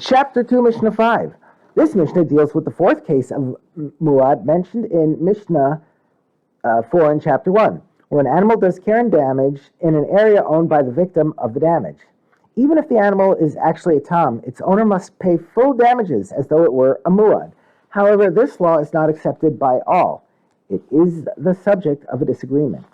Chapter 2, Mishnah 5. This Mishnah deals with the fourth case of muad mentioned in Mishnah 4 in Chapter 1, where an animal does care and damage in an area owned by the victim of the damage. Even if the animal is actually a tam, its owner must pay full damages as though it were a muad. However, this law is not accepted by all. It is the subject of a disagreement.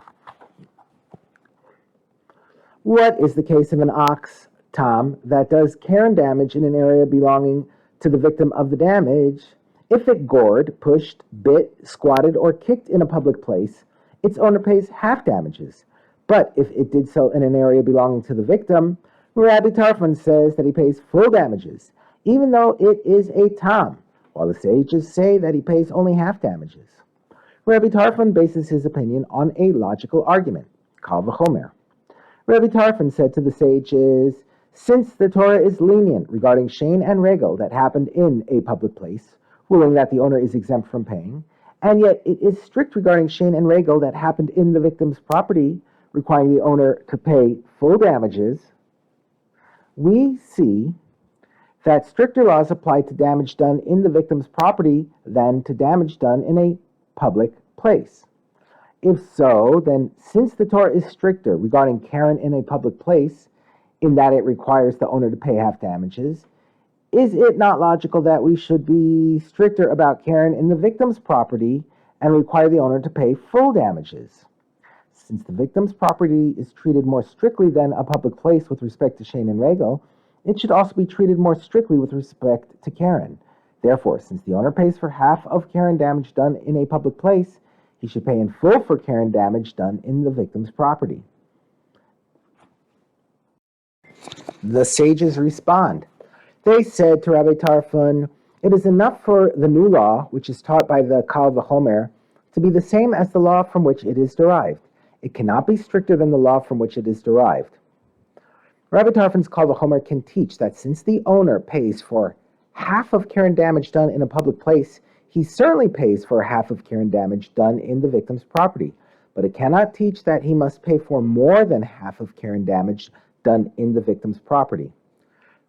What is the case of an ox, tam, that does care and damage in an area belonging to the victim of the damage? If it gored, pushed, bit, squatted, or kicked in a public place, its owner pays half damages. But if it did so in an area belonging to the victim, Rabbi Tarfon says that he pays full damages, even though it is a tam, while the sages say that he pays only half damages. Rabbi Tarfon bases his opinion on a logical argument, kal v'chomer. Rabbi Tarfon said to the sages, since the Torah is lenient regarding shein and regel that happened in a public place, ruling that the owner is exempt from paying, and yet it is strict regarding shein and regel that happened in the victim's property, requiring the owner to pay full damages, we see that stricter laws apply to damage done in the victim's property than to damage done in a public place. If so, then since the Torah is stricter regarding Karen in a public place, in that it requires the owner to pay half damages, is it not logical that we should be stricter about Karen in the victim's property and require the owner to pay full damages? Since the victim's property is treated more strictly than a public place with respect to shein and regel, it should also be treated more strictly with respect to Karen. Therefore, since the owner pays for half of Karen damage done in a public place, he should pay in full for Karen damage done in the victim's property. The sages respond. They said to Rabbi Tarfon, it is enough for the new law, which is taught by the kal v'chomer, to be the same as the law from which it is derived. It cannot be stricter than the law from which it is derived. Rabbi Tarfon's kal v'chomer can teach that since the owner pays for half of Karen damage done in a public place, he certainly pays for half of Karen damage done in the victim's property, but it cannot teach that he must pay for more than half of Karen damage done in the victim's property.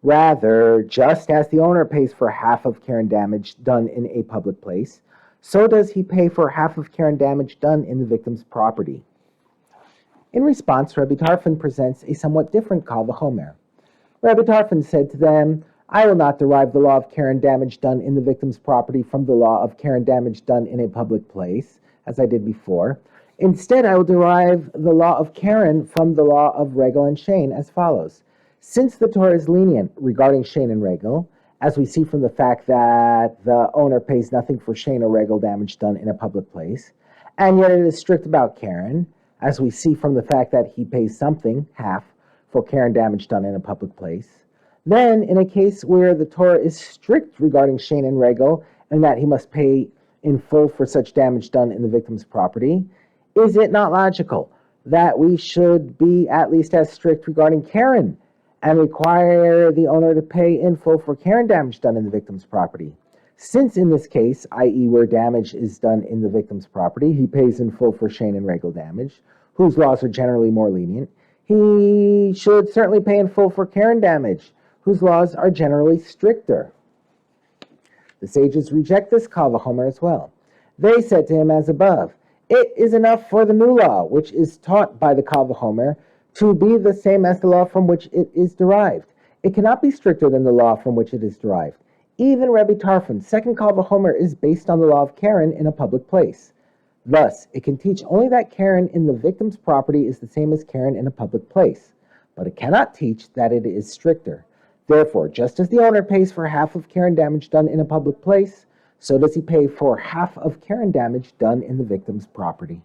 Rather, just as the owner pays for half of Karen damage done in a public place, so does he pay for half of Karen damage done in the victim's property. In response, Rabbi Tarfon presents a somewhat different kal v'chomer. Rabbi Tarfon said to them, I will not derive the law of Karen damage done in the victim's property from the law of Karen damage done in a public place, as I did before. Instead, I will derive the law of Karen from the law of regel and shein as follows. Since the Torah is lenient regarding shein and regel, as we see from the fact that the owner pays nothing for shein or regel damage done in a public place, and yet it is strict about Karen, as we see from the fact that he pays something, half, for Karen damage done in a public place, then in a case where the Torah is strict regarding shein and regel, and that he must pay in full for such damage done in the victim's property, is it not logical that we should be at least as strict regarding Karen and require the owner to pay in full for Karen damage done in the victim's property? Since in this case, i.e. where damage is done in the victim's property, he pays in full for shein and regel damage, whose laws are generally more lenient, he should certainly pay in full for Karen damage, whose laws are generally stricter. The sages reject this kal v'chomer as well. They said to him as above, it is enough for the new law, which is taught by the kal v'chomer, to be the same as the law from which it is derived. It cannot be stricter than the law from which it is derived. Even Rabbi Tarfon's second kal v'chomer is based on the law of Karen in a public place. Thus, it can teach only that Karen in the victim's property is the same as Karen in a public place, but it cannot teach that it is stricter. Therefore, just as the owner pays for half of Karen damage done in a public place, so does he pay for half of Karen damage done in the victim's property.